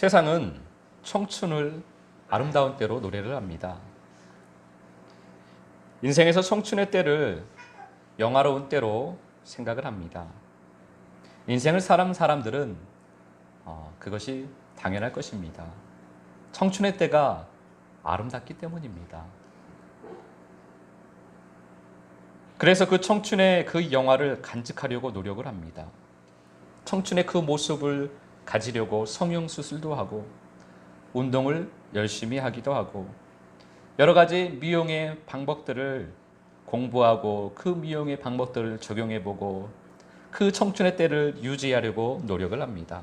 세상은 청춘을 아름다운 때로 노래를 합니다. 인생에서 청춘의 때를 영화로운 때로 생각을 합니다. 인생을 사는 사람들은 그것이 당연할 것입니다. 청춘의 때가 아름답기 때문입니다. 그래서 그 청춘의 그 영화를 간직하려고 노력을 합니다. 청춘의 그 모습을 가지려고 성형수술도 하고 운동을 열심히 하기도 하고 여러 가지 미용의 방법들을 공부하고 그 미용의 방법들을 적용해보고 그 청춘의 때를 유지하려고 노력을 합니다.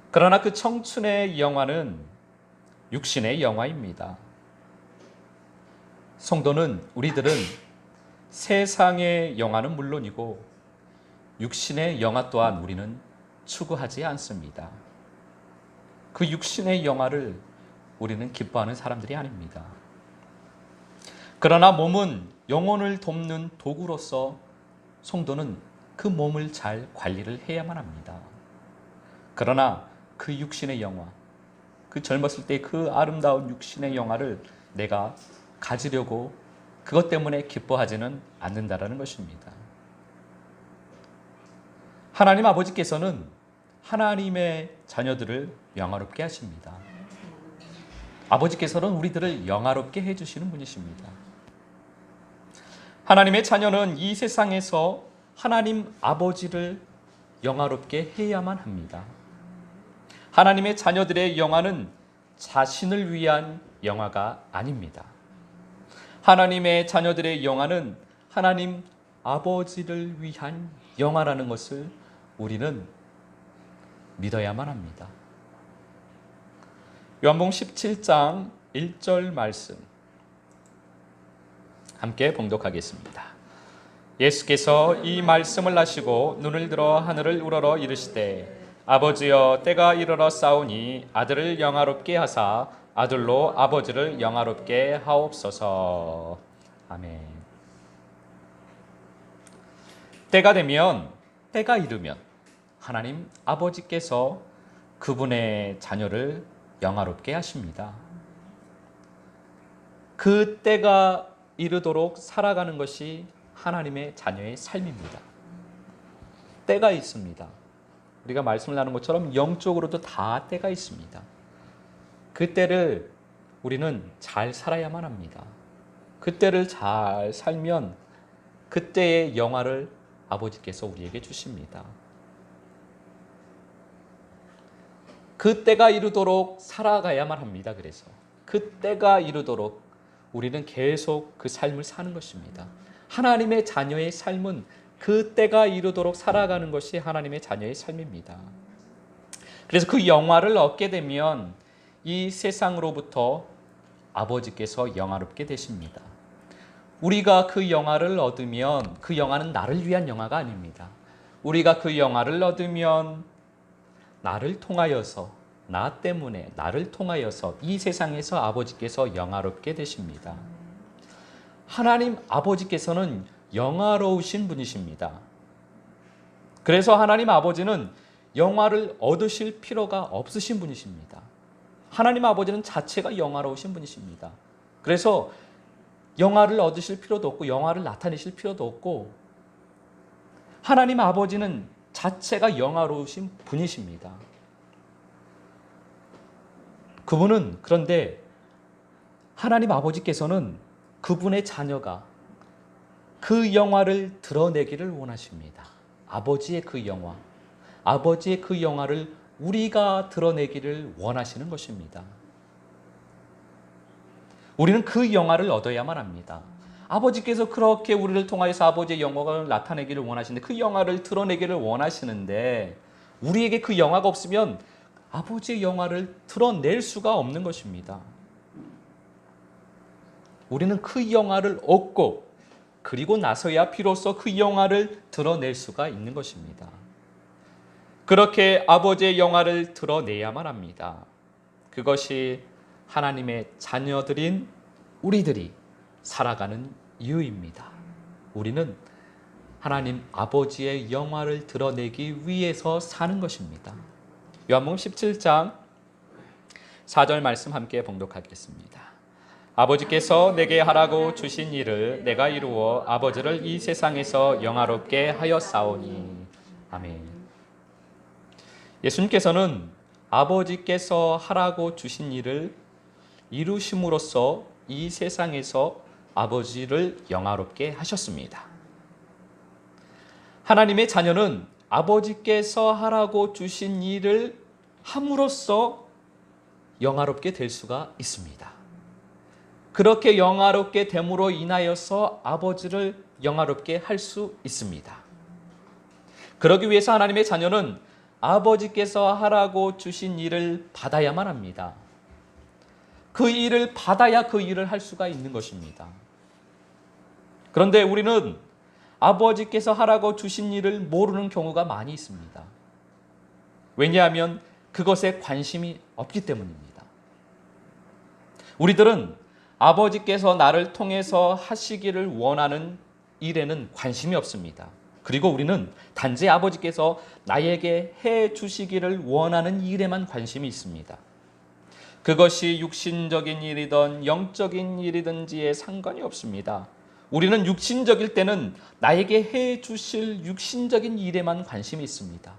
그러나 그 청춘의 영화는 육신의 영화입니다. 성도는 우리들은 세상의 영화는 물론이고 육신의 영화 또한 우리는 추구하지 않습니다. 그 육신의 영화를 우리는 기뻐하는 사람들이 아닙니다. 그러나 몸은 영혼을 돕는 도구로서 성도는 그 몸을 잘 관리를 해야만 합니다. 그러나 그 육신의 영화, 그 젊었을 때 그 아름다운 육신의 영화를 내가 가지려고 그것 때문에 기뻐하지는 않는다라는 것입니다. 하나님 아버지께서는 하나님의 자녀들을 영화롭게 하십니다. 아버지께서는 우리들을 영화롭게 해주시는 분이십니다. 하나님의 자녀는 이 세상에서 하나님 아버지를 영화롭게 해야만 합니다. 하나님의 자녀들의 영화는 자신을 위한 영화가 아닙니다. 하나님의 자녀들의 영화는 하나님 아버지를 위한 영화라는 것을 우리는 믿어야만 합니다. 요한복음 17장 1절 말씀 함께 봉독하겠습니다. 예수께서 이 말씀을 하시고 눈을 들어 하늘을 우러러 이르시되 아버지여 때가 이르러 싸우니 아들을 영화롭게 하사 아들로 아버지를 영화롭게 하옵소서. 아멘. 때가 되면, 때가 이르면 하나님 아버지께서 그분의 자녀를 영화롭게 하십니다. 그 때가 이르도록 살아가는 것이 하나님의 자녀의 삶입니다. 때가 있습니다. 우리가 말씀을 나눈 것처럼 영적으로도 다 때가 있습니다. 그 때를 우리는 잘 살아야만 합니다. 그 때를 잘 살면 그때의 영화를 아버지께서 우리에게 주십니다. 그 때가 이르도록 살아가야만 합니다. 그래서 그 때가 이르도록 우리는 계속 그 삶을 사는 것입니다. 하나님의 자녀의 삶은 그 때가 이르도록 살아가는 것이 하나님의 자녀의 삶입니다. 그래서 그 영화를 얻게 되면 이 세상으로부터 아버지께서 영화롭게 되십니다. 우리가 그 영화를 얻으면 그 영화는 나를 위한 영화가 아닙니다. 우리가 그 영화를 얻으면 나를 통하여서, 나 때문에 나를 통하여서 이 세상에서 아버지께서 영화롭게 되십니다. 하나님 아버지께서는 영화로우신 분이십니다. 그래서 하나님 아버지는 영화를 얻으실 필요가 없으신 분이십니다. 하나님 아버지는 자체가 영화로우신 분이십니다. 그래서 영화를 얻으실 필요도 없고 영화를 나타내실 필요도 없고 하나님 아버지는 자체가 영화로우신 분이십니다. 그분은 그런데 하나님 아버지께서는 그분의 자녀가 그 영화를 드러내기를 원하십니다. 아버지의 그 영화, 아버지의 그 영화를 우리가 드러내기를 원하시는 것입니다. 우리는 그 영화를 얻어야만 합니다. 아버지께서 그렇게 우리를 통하여서 아버지의 영광을 나타내기를 원하시는데 그 영화를 드러내기를 원하시는데 우리에게 그 영화가 없으면 아버지의 영화를 드러낼 수가 없는 것입니다. 우리는 그 영화를 얻고 그리고 나서야 비로소 그 영화를 드러낼 수가 있는 것입니다. 그렇게 아버지의 영화를 드러내야만 합니다. 그것이 하나님의 자녀들인 우리들이 살아가는 이유입니다. 우리는 하나님 아버지의 영화를 드러내기 위해서 사는 것입니다. 요한복음 17장 4절 말씀 함께 봉독하겠습니다. 아버지께서 내게 하라고 주신 일을 내가 이루어 아버지를 이 세상에서 영화롭게 하였사오니. 아멘. 예수님께서는 아버지께서 하라고 주신 일을 이루심으로써 이 세상에서 아버지를 영화롭게 하셨습니다. 하나님의 자녀는 아버지께서 하라고 주신 일을 함으로써 영화롭게 될 수가 있습니다. 그렇게 영화롭게 됨으로 인하여서 아버지를 영화롭게 할 수 있습니다. 그러기 위해서 하나님의 자녀는 아버지께서 하라고 주신 일을 받아야만 합니다. 그 일을 받아야 그 일을 할 수가 있는 것입니다. 그런데 우리는 아버지께서 하라고 주신 일을 모르는 경우가 많이 있습니다. 왜냐하면 그것에 관심이 없기 때문입니다. 우리들은 아버지께서 나를 통해서 하시기를 원하는 일에는 관심이 없습니다. 그리고 우리는 단지 아버지께서 나에게 해 주시기를 원하는 일에만 관심이 있습니다. 그것이 육신적인 일이든 영적인 일이든지에 상관이 없습니다. 우리는 육신적일 때는 나에게 해 주실 육신적인 일에만 관심이 있습니다.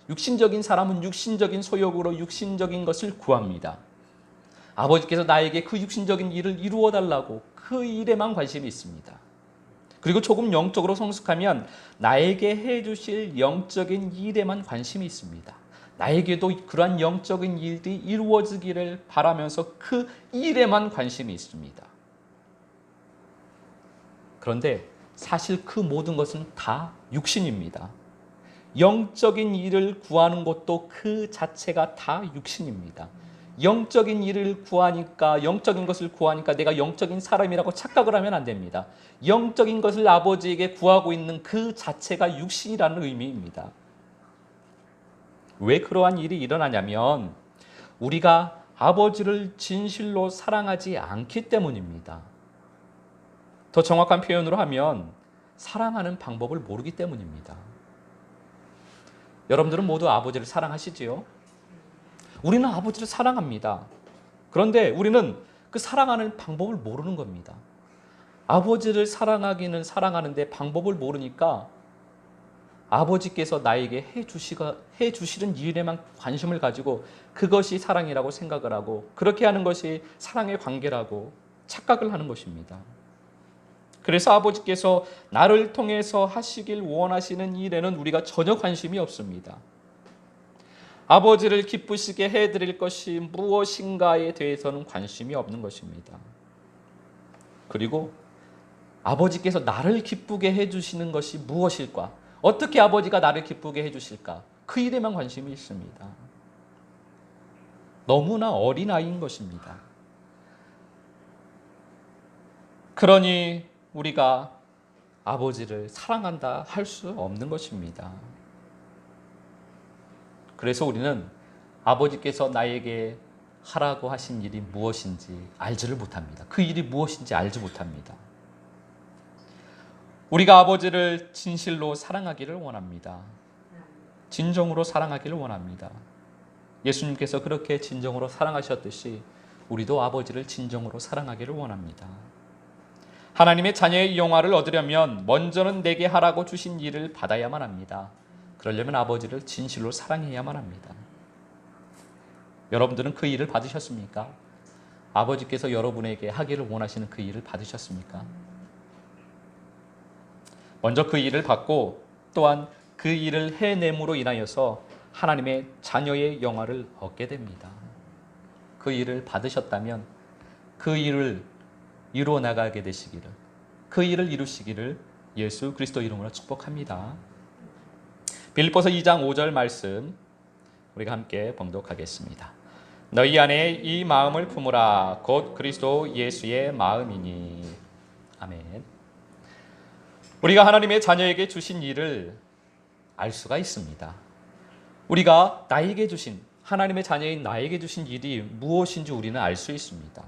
육신적인 사람은 육신적인 소욕으로 육신적인 것을 구합니다. 아버지께서 나에게 그 육신적인 일을 이루어 달라고 그 일에만 관심이 있습니다. 그리고 조금 영적으로 성숙하면 나에게 해 주실 영적인 일에만 관심이 있습니다. 나에게도 그러한 영적인 일이 이루어지기를 바라면서 그 일에만 관심이 있습니다. 그런데 사실 그 모든 것은 다 육신입니다. 영적인 일을 구하는 것도 그 자체가 다 육신입니다. 영적인 일을 구하니까, 영적인 것을 구하니까 내가 영적인 사람이라고 착각을 하면 안 됩니다. 영적인 것을 아버지에게 구하고 있는 그 자체가 육신이라는 의미입니다. 왜 그러한 일이 일어나냐면 우리가 아버지를 진실로 사랑하지 않기 때문입니다. 더 정확한 표현으로 하면 사랑하는 방법을 모르기 때문입니다. 여러분들은 모두 아버지를 사랑하시지요? 우리는 아버지를 사랑합니다. 그런데 우리는 그 사랑하는 방법을 모르는 겁니다. 아버지를 사랑하기는 사랑하는데 방법을 모르니까 아버지께서 나에게 해 주시는 일에만 관심을 가지고 그것이 사랑이라고 생각을 하고 그렇게 하는 것이 사랑의 관계라고 착각을 하는 것입니다. 그래서 아버지께서 나를 통해서 하시길 원하시는 일에는 우리가 전혀 관심이 없습니다. 아버지를 기쁘시게 해드릴 것이 무엇인가에 대해서는 관심이 없는 것입니다. 그리고 아버지께서 나를 기쁘게 해주시는 것이 무엇일까? 어떻게 아버지가 나를 기쁘게 해주실까? 그 일에만 관심이 있습니다. 너무나 어린아이인 것입니다. 그러니 우리가 아버지를 사랑한다 할 수 없는 것입니다. 그래서 우리는 아버지께서 나에게 하라고 하신 일이 무엇인지 알지를 못합니다. 그 일이 무엇인지 알지 못합니다. 우리가 아버지를 진실로 사랑하기를 원합니다. 진정으로 사랑하기를 원합니다. 예수님께서 그렇게 진정으로 사랑하셨듯이 우리도 아버지를 진정으로 사랑하기를 원합니다. 하나님의 자녀의 영화를 얻으려면 먼저는 내게 하라고 주신 일을 받아야만 합니다. 그러려면 아버지를 진실로 사랑해야만 합니다. 여러분들은 그 일을 받으셨습니까? 아버지께서 여러분에게 하기를 원하시는 그 일을 받으셨습니까? 먼저 그 일을 받고 또한 그 일을 해냄으로 인하여서 하나님의 자녀의 영화를 얻게 됩니다. 그 일을 받으셨다면 그 일을 이루어 나가게 되시기를, 그 일을 이루시기를 예수 그리스도 이름으로 축복합니다. 빌립보서 2장 5절 말씀 우리가 함께 봉독하겠습니다. 너희 안에 이 마음을 품으라. 곧 그리스도 예수의 마음이니. 아멘. 우리가 하나님의 자녀에게 주신 일을 알 수가 있습니다. 우리가 나에게 주신, 하나님의 자녀인 나에게 주신 일이 무엇인지 우리는 알 수 있습니다.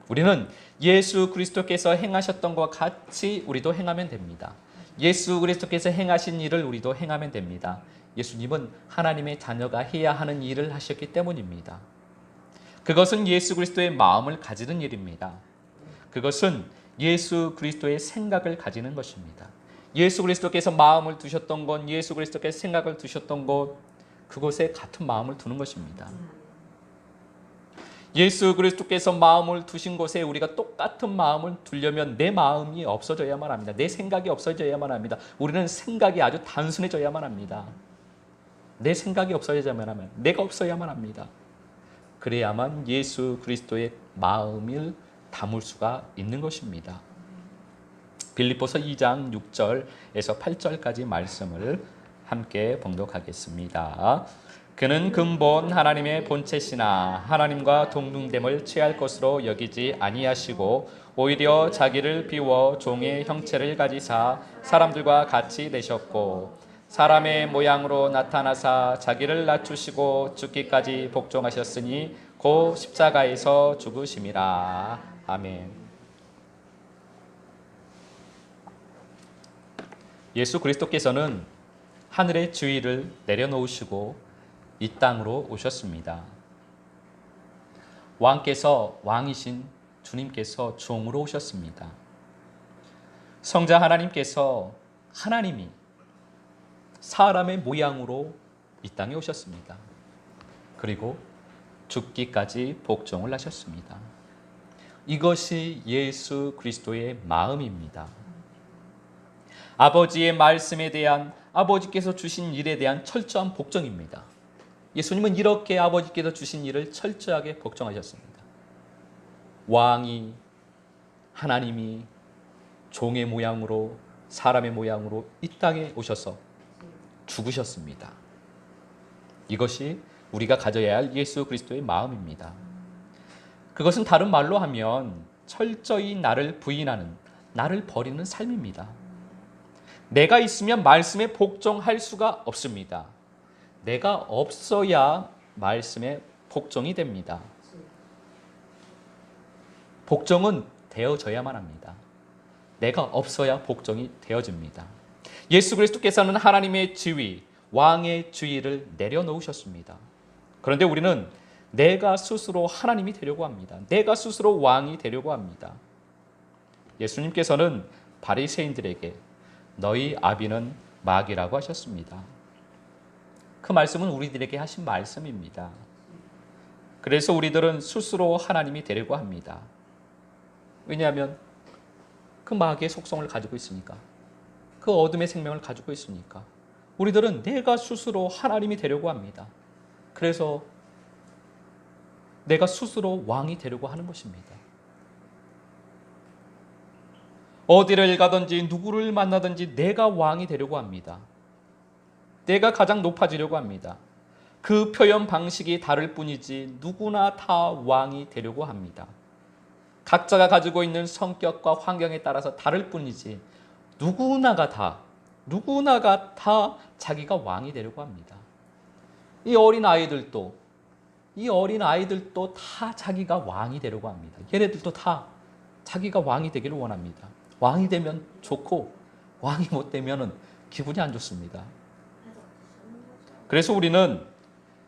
우리는 예수 그리스도께서 행하셨던 것과 같이 우리도 행하면 됩니다. 예수 그리스도께서 행하신 일을 우리도 행하면 됩니다. 예수님은 하나님의 자녀가 해야 하는 일을 하셨기 때문입니다. 그것은 예수 그리스도의 마음을 가지는 일입니다. 그것은 예수 그리스도의 생각을 가지는 것입니다. 예수 그리스도께서 마음을 두셨던 것, 예수 그리스도께서 생각을 두셨던 것, 그곳에 같은 마음을 두는 것입니다. 예수 그리스도께서 마음을 두신 곳에 우리가 똑같은 마음을 두려면 내 마음이 없어져야만 합니다. 내 생각이 없어져야만 합니다. 우리는 생각이 아주 단순해져야만 합니다. 내 생각이 없어져야만 합니다. 내가 없어야만 합니다. 그래야만 예수 그리스도의 마음을 담을 수가 있는 것입니다. 빌립보서 2장 6절에서 8절까지 말씀을 함께 봉독하겠습니다. 그는 근본 하나님의 본체시나 하나님과 동등됨을 취할 것으로 여기지 아니하시고 오히려 자기를 비워 종의 형체를 가지사 사람들과 같이 되셨고 사람의 모양으로 나타나사 자기를 낮추시고 죽기까지 복종하셨으니 곧 십자가에서 죽으심이라. 아멘. 예수 그리스도께서는 하늘의 주위를 내려놓으시고 이 땅으로 오셨습니다. 왕이신 주님께서 종으로 오셨습니다. 성자 하나님께서 하나님이 사람의 모양으로 이 땅에 오셨습니다. 그리고 죽기까지 복종을 하셨습니다. 이것이 예수 그리스도의 마음입니다. 아버지의 말씀에 대한, 아버지께서 주신 일에 대한 철저한 복종입니다. 예수님은 이렇게 아버지께서 주신 일을 철저하게 복종하셨습니다. 왕이, 하나님이 종의 모양으로, 사람의 모양으로 이 땅에 오셔서 죽으셨습니다. 이것이 우리가 가져야 할 예수 그리스도의 마음입니다. 그것은 다른 말로 하면 철저히 나를 부인하는, 나를 버리는 삶입니다. 내가 있으면 말씀에 복종할 수가 없습니다. 내가 없어야 말씀에 복종이 됩니다. 복종은 되어져야만 합니다. 내가 없어야 복종이 되어집니다. 예수 그리스도께서는 하나님의 지위, 왕의 지위를 내려놓으셨습니다. 그런데 우리는 내가 스스로 하나님이 되려고 합니다. 내가 스스로 왕이 되려고 합니다. 예수님께서는 바리새인들에게 너희 아비는 마귀라고 하셨습니다. 그 말씀은 우리들에게 하신 말씀입니다. 그래서 우리들은 스스로 하나님이 되려고 합니다. 왜냐하면 그 마귀의 속성을 가지고 있으니까, 그 어둠의 생명을 가지고 있으니까 우리들은 내가 스스로 하나님이 되려고 합니다. 그래서 내가 스스로 왕이 되려고 하는 것입니다. 어디를 가든지 누구를 만나든지 내가 왕이 되려고 합니다. 내가 가장 높아지려고 합니다. 그 표현 방식이 다를 뿐이지 누구나 다 왕이 되려고 합니다. 각자가 가지고 있는 성격과 환경에 따라서 다를 뿐이지 누구나가 다 자기가 왕이 되려고 합니다. 이 어린 아이들도 다 자기가 왕이 되려고 합니다. 얘네들도 다 자기가 왕이 되기를 원합니다. 왕이 되면 좋고 왕이 못 되면은 기분이 안 좋습니다. 그래서 우리는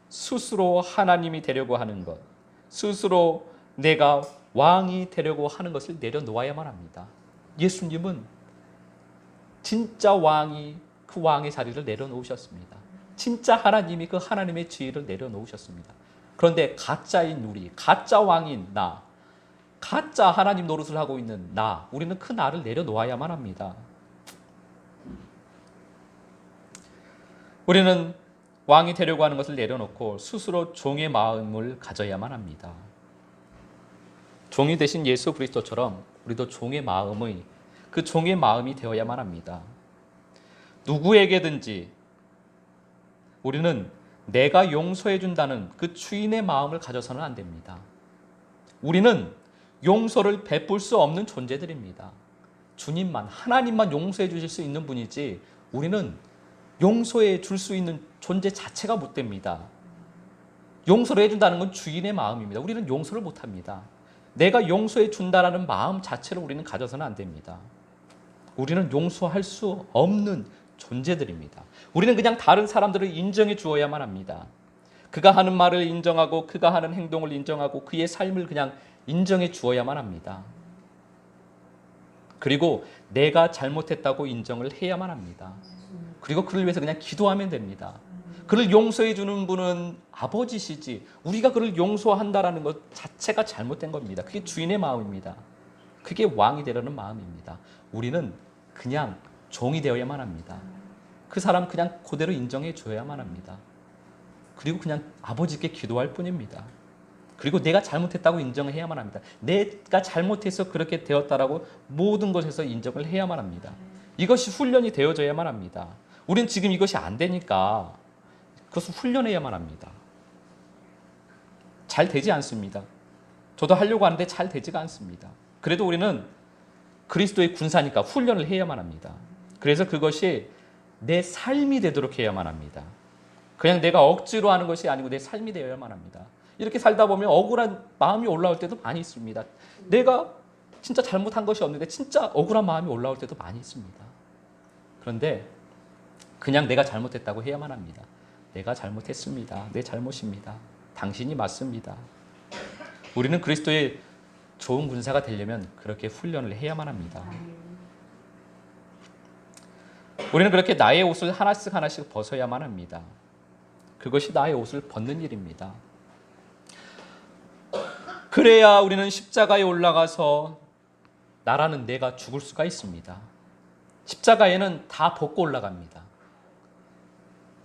스스로 하나님이 되려고 하는 것, 스스로 내가 왕이 되려고 하는 것을 내려놓아야만 합니다. 예수님은 진짜 왕이 그 왕의 자리를 내려놓으셨습니다. 진짜 하나님이 그 하나님의 지위를 내려놓으셨습니다. 그런데 가짜인 우리, 가짜 왕인 나, 가짜 하나님 노릇을 하고 있는 나, 우리는 그 나를 내려놓아야만 합니다. 우리는 왕이 되려고 하는 것을 내려놓고 스스로 종의 마음을 가져야만 합니다. 종이 되신 예수 그리스도처럼 우리도 종의 마음이 되어야만 합니다. 누구에게든지 우리는 내가 용서해 준다는 그 주인의 마음을 가져서는 안 됩니다. 우리는 용서를 베풀 수 없는 존재들입니다. 주님만, 하나님만 용서해 주실 수 있는 분이지 우리는 용서해 줄 수 있는 존재 자체가 못 됩니다. 용서를 해준다는 건 주인의 마음입니다. 우리는 용서를 못합니다. 내가 용서해 준다라는 마음 자체를 우리는 가져서는 안 됩니다. 우리는 용서할 수 없는 존재들입니다. 우리는 그냥 다른 사람들을 인정해 주어야만 합니다. 그가 하는 말을 인정하고 그가 하는 행동을 인정하고 그의 삶을 그냥 인정해 주어야만 합니다. 그리고 내가 잘못했다고 인정을 해야만 합니다. 그리고 그를 위해서 그냥 기도하면 됩니다. 그를 용서해 주는 분은 아버지시지 우리가 그를 용서한다라는 것 자체가 잘못된 겁니다. 그게 주인의 마음입니다. 그게 왕이 되려는 마음입니다. 우리는 그냥 종이 되어야만 합니다. 그 사람 그냥 그대로 인정해 줘야만 합니다. 그리고 그냥 아버지께 기도할 뿐입니다. 그리고 내가 잘못했다고 인정해야만 합니다. 내가 잘못해서 그렇게 되었다라고 모든 것에서 인정을 해야만 합니다. 이것이 훈련이 되어져야만 합니다. 우린 지금 이것이 안 되니까 그것을 훈련해야만 합니다. 잘 되지 않습니다. 저도 하려고 하는데 잘 되지가 않습니다. 그래도 우리는 그리스도의 군사니까 훈련을 해야만 합니다. 그래서 그것이 내 삶이 되도록 해야만 합니다. 그냥 내가 억지로 하는 것이 아니고 내 삶이 되어야만 합니다. 이렇게 살다 보면 억울한 마음이 올라올 때도 많이 있습니다. 내가 진짜 잘못한 것이 없는데 진짜 억울한 마음이 올라올 때도 많이 있습니다. 그런데 그냥 내가 잘못했다고 해야만 합니다. 내가 잘못했습니다. 내 잘못입니다. 당신이 맞습니다. 우리는 그리스도의 좋은 군사가 되려면 그렇게 훈련을 해야만 합니다. 우리는 그렇게 나의 옷을 하나씩 하나씩 벗어야만 합니다. 그것이 나의 옷을 벗는 일입니다. 그래야 우리는 십자가에 올라가서 나라는 내가 죽을 수가 있습니다. 십자가에는 다 벗고 올라갑니다.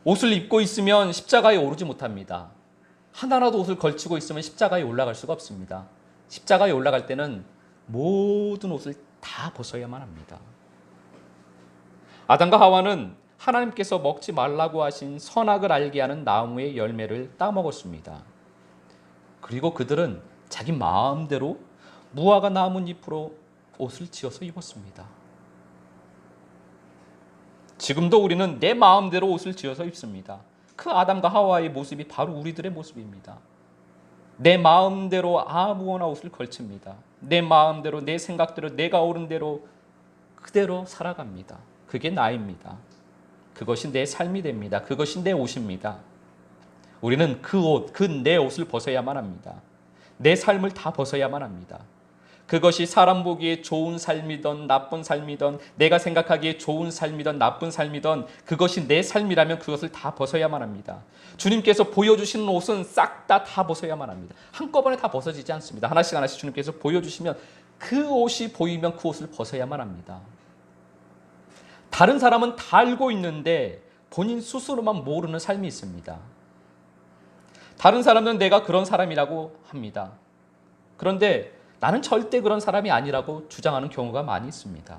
옷을 입고 있으면 십자가에 오르지 못합니다. 하나라도 옷을 걸치고 있으면 십자가에 올라갈 수가 없습니다. 십자가에 올라갈 때는 모든 옷을 다 벗어야만 합니다. 아담과 하와는 하나님께서 먹지 말라고 하신 선악을 알게 하는 나무의 열매를 따먹었습니다. 그리고 그들은 자기 마음대로 무화과 나뭇잎으로 옷을 지어서 입었습니다. 지금도 우리는 내 마음대로 옷을 지어서 입습니다. 그 아담과 하와의 모습이 바로 우리들의 모습입니다. 내 마음대로 아무거나 옷을 걸칩니다. 내 마음대로 내 생각대로 내가 옳은 대로 그대로 살아갑니다. 그게 나입니다. 그것이 내 삶이 됩니다. 그것이 내 옷입니다. 우리는 그 옷, 그 내 옷을 벗어야만 합니다. 내 삶을 다 벗어야만 합니다. 그것이 사람 보기에 좋은 삶이든 나쁜 삶이든 내가 생각하기에 좋은 삶이든 나쁜 삶이든 그것이 내 삶이라면 그것을 다 벗어야만 합니다. 주님께서 보여주시는 옷은 싹 다 벗어야만 합니다. 한꺼번에 다 벗어지지 않습니다. 하나씩 하나씩 주님께서 보여주시면 그 옷이 보이면 그 옷을 벗어야만 합니다. 다른 사람은 다 알고 있는데 본인 스스로만 모르는 삶이 있습니다. 다른 사람은 내가 그런 사람이라고 합니다. 그런데 나는 절대 그런 사람이 아니라고 주장하는 경우가 많이 있습니다.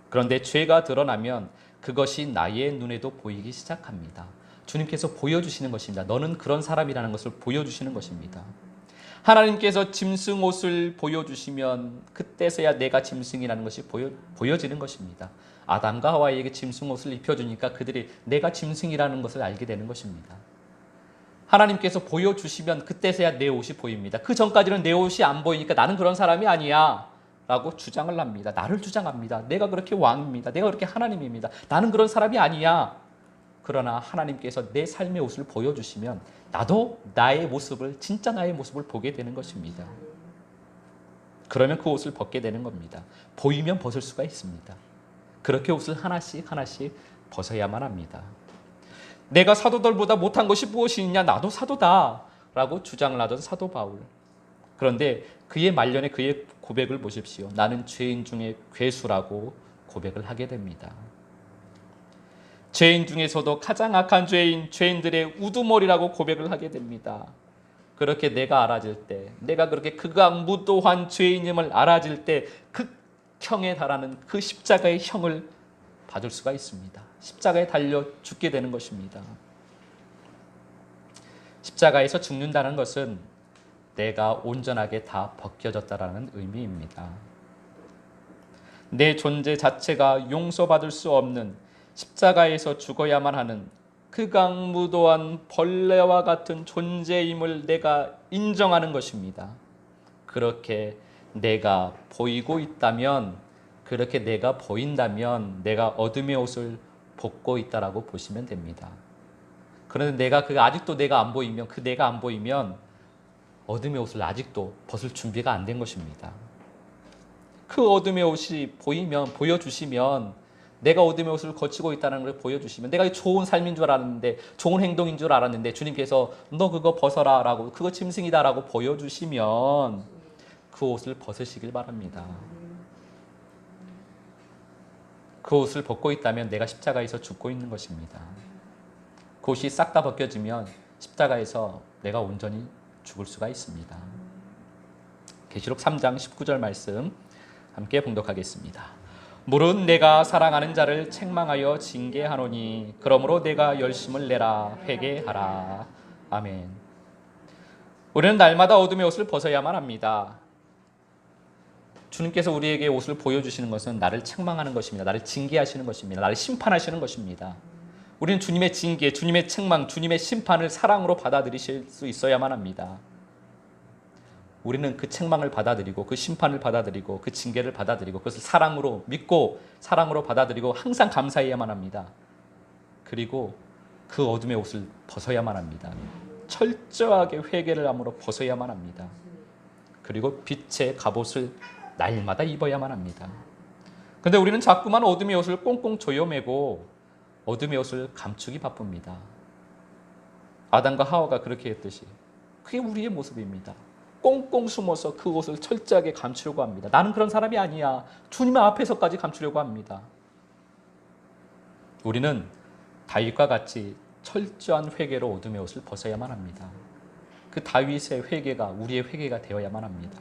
그런데 죄가 드러나면 그것이 나의 눈에도 보이기 시작합니다. 주님께서 보여주시는 것입니다. 너는 그런 사람이라는 것을 보여주시는 것입니다. 하나님께서 짐승 옷을 보여주시면 그때서야 내가 짐승이라는 것이 보여지는 것입니다. 아담과 하와에게 짐승 옷을 입혀주니까 그들이 내가 짐승이라는 것을 알게 되는 것입니다. 하나님께서 보여주시면 그때서야 내 옷이 보입니다. 그 전까지는 내 옷이 안 보이니까 나는 그런 사람이 아니야 라고 주장을 합니다. 나를 주장합니다. 내가 그렇게 왕입니다. 내가 그렇게 하나님입니다. 나는 그런 사람이 아니야. 그러나 하나님께서 내 삶의 옷을 보여주시면 나도 나의 모습을, 진짜 나의 모습을 보게 되는 것입니다. 그러면 그 옷을 벗게 되는 겁니다. 보이면 벗을 수가 있습니다. 그렇게 옷을 하나씩 하나씩 벗어야만 합니다. 내가 사도들보다 못한 것이 무엇이 있냐? 나도 사도다 라고 주장을 하던 사도 바울. 그런데 그의 말년에 그의 고백을 보십시오. 나는 죄인 중에 괴수라고 고백을 하게 됩니다. 죄인 중에서도 가장 악한 죄인들의 우두머리라고 고백을 하게 됩니다. 그렇게 내가 알아질 때, 내가 그렇게 극악무도한 죄인임을 알아질 때 극형에 달하는 그 십자가의 형을 받을 수가 있습니다. 십자가에 달려 죽게 되는 것입니다. 십자가에서 죽는다는 것은 내가 온전하게 다 벗겨졌다라는 의미입니다. 내 존재 자체가 용서받을 수 없는 십자가에서 죽어야만 하는 극악무도한 벌레와 같은 존재임을 내가 인정하는 것입니다. 그렇게 내가 보이고 있다면 그렇게 내가 보인다면 내가 어둠의 옷을 벗고 있다라고 보시면 됩니다. 그런데 아직도 내가 안 보이면, 내가 안 보이면 어둠의 옷을 아직도 벗을 준비가 안 된 것입니다. 그 어둠의 옷이 보여주시면, 내가 어둠의 옷을 거치고 있다는 걸 보여주시면, 내가 좋은 삶인 줄 알았는데, 좋은 행동인 줄 알았는데 주님께서 너 그거 벗어라 라고, 그거 짐승이다 라고 보여주시면 그 옷을 벗으시길 바랍니다. 그 옷을 벗고 있다면 내가 십자가에서 죽고 있는 것입니다. 그 옷이 싹 다 벗겨지면 십자가에서 내가 온전히 죽을 수가 있습니다. 계시록 3장 19절 말씀 함께 봉독하겠습니다. 무릇 내가 사랑하는 자를 책망하여 징계하노니 그러므로 내가 열심을 내라 회개하라. 아멘. 우리는 날마다 어둠의 옷을 벗어야만 합니다. 주님께서 우리에게 옷을 보여주시는 것은 나를 책망하는 것입니다. 나를 징계하시는 것입니다. 나를 심판하시는 것입니다. 우리는 주님의 징계, 주님의 책망, 주님의 심판을 사랑으로 받아들이실 수 있어야만 합니다. 우리는 그 책망을 받아들이고 그 심판을 받아들이고 그 징계를 받아들이고 그것을 사랑으로 믿고 사랑으로 받아들이고 항상 감사해야만 합니다. 그리고 그 어둠의 옷을 벗어야만 합니다. 철저하게 회개를 함으로 벗어야만 합니다. 그리고 빛의 갑옷을 날마다 입어야만 합니다. 그런데 우리는 자꾸만 어둠의 옷을 꽁꽁 조여매고 어둠의 옷을 감추기 바쁩니다. 아담과 하와가 그렇게 했듯이 그게 우리의 모습입니다. 꽁꽁 숨어서 그 옷을 철저하게 감추려고 합니다. 나는 그런 사람이 아니야. 주님 앞에서까지 감추려고 합니다. 우리는 다윗과 같이 철저한 회개로 어둠의 옷을 벗어야만 합니다. 그 다윗의 회개가 우리의 회개가 되어야만 합니다.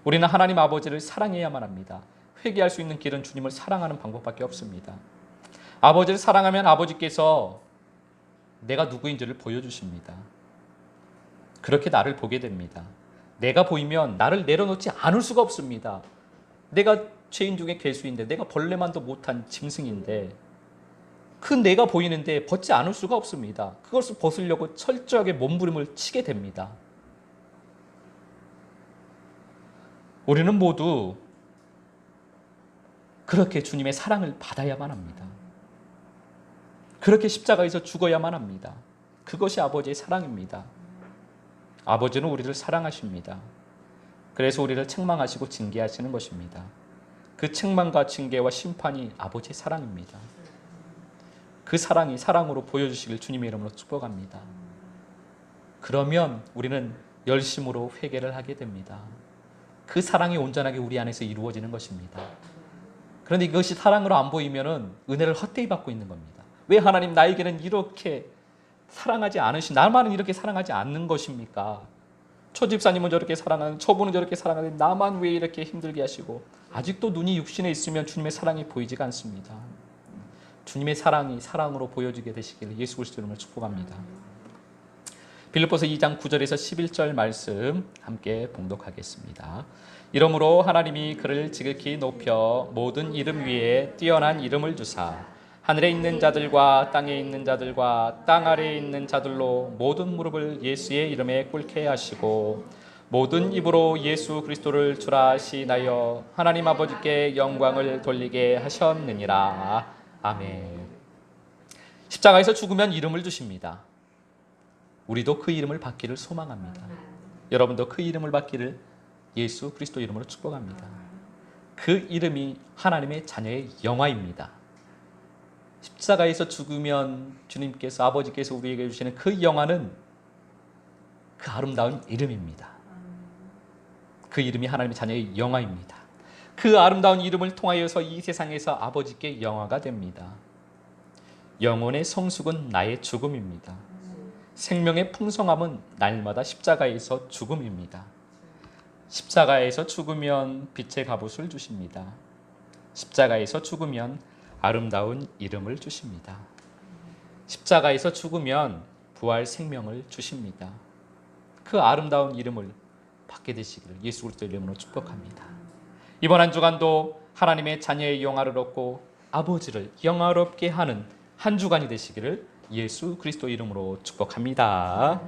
우리는 하나님 아버지를 사랑해야만 합니다. 회개할 수 있는 길은 주님을 사랑하는 방법밖에 없습니다. 아버지를 사랑하면 아버지께서 내가 누구인지를 보여주십니다. 그렇게 나를 보게 됩니다. 내가 보이면 나를 내려놓지 않을 수가 없습니다. 내가 죄인 중에 괴수인데, 내가 벌레만도 못한 짐승인데 그 내가 보이는데 벗지 않을 수가 없습니다. 그것을 벗으려고 철저하게 몸부림을 치게 됩니다. 우리는 모두 그렇게 주님의 사랑을 받아야만 합니다. 그렇게 십자가에서 죽어야만 합니다. 그것이 아버지의 사랑입니다. 아버지는 우리를 사랑하십니다. 그래서 우리를 책망하시고 징계하시는 것입니다. 그 책망과 징계와 심판이 아버지의 사랑입니다. 그 사랑이 사랑으로 보여주시길 주님의 이름으로 축복합니다. 그러면 우리는 열심으로 회개를 하게 됩니다. 그 사랑이 온전하게 우리 안에서 이루어지는 것입니다. 그런데 이것이 사랑으로 안 보이면 은혜를 헛되이 받고 있는 겁니다. 왜 하나님 나에게는 이렇게 사랑하지 않으신, 나만은 이렇게 사랑하지 않는 것입니까? 저 집사님은 저렇게 사랑하는, 저분은 저렇게 사랑하는데 나만 왜 이렇게 힘들게 하시고, 아직도 눈이 육신에 있으면 주님의 사랑이 보이지가 않습니다. 주님의 사랑이 사랑으로 보여지게 되시기를 예수 그리스도 이름으로 축복합니다. 빌립보서 2장 9절에서 11절 말씀 함께 봉독하겠습니다. 이러므로 하나님이 그를 지극히 높여 모든 이름 위에 뛰어난 이름을 주사 하늘에 있는 자들과 땅에 있는 자들과 땅 아래에 있는 자들로 모든 무릎을 예수의 이름에 꿇게 하시고 모든 입으로 예수 그리스도를 주라 시인하여 하나님 아버지께 영광을 돌리게 하셨느니라. 아멘. 십자가에서 죽으면 이름을 주십니다. 우리도 그 이름을 받기를 소망합니다. 여러분도 그 이름을 받기를 예수 그리스도 이름으로 축복합니다. 그 이름이 하나님의 자녀의 영화입니다. 십자가에서 죽으면 주님께서, 아버지께서 우리에게 주시는 그 영화는 그 아름다운 이름입니다. 그 이름이 하나님의 자녀의 영화입니다. 그 아름다운 이름을 통하여서 이 세상에서 아버지께 영화가 됩니다. 영혼의 성숙은 나의 죽음입니다. 생명의 풍성함은 날마다 십자가에서 죽음입니다. 십자가에서 죽으면 빛의 갑옷을 주십니다. 십자가에서 죽으면 아름다운 이름을 주십니다. 십자가에서 죽으면 부활 생명을 주십니다. 그 아름다운 이름을 받게 되시기를 예수 그리스도 이름으로 축복합니다. 이번 한 주간도 하나님의 자녀의 영화를 얻고 아버지를 영화롭게 하는 한 주간이 되시기를 예수 그리스도 이름으로 축복합니다.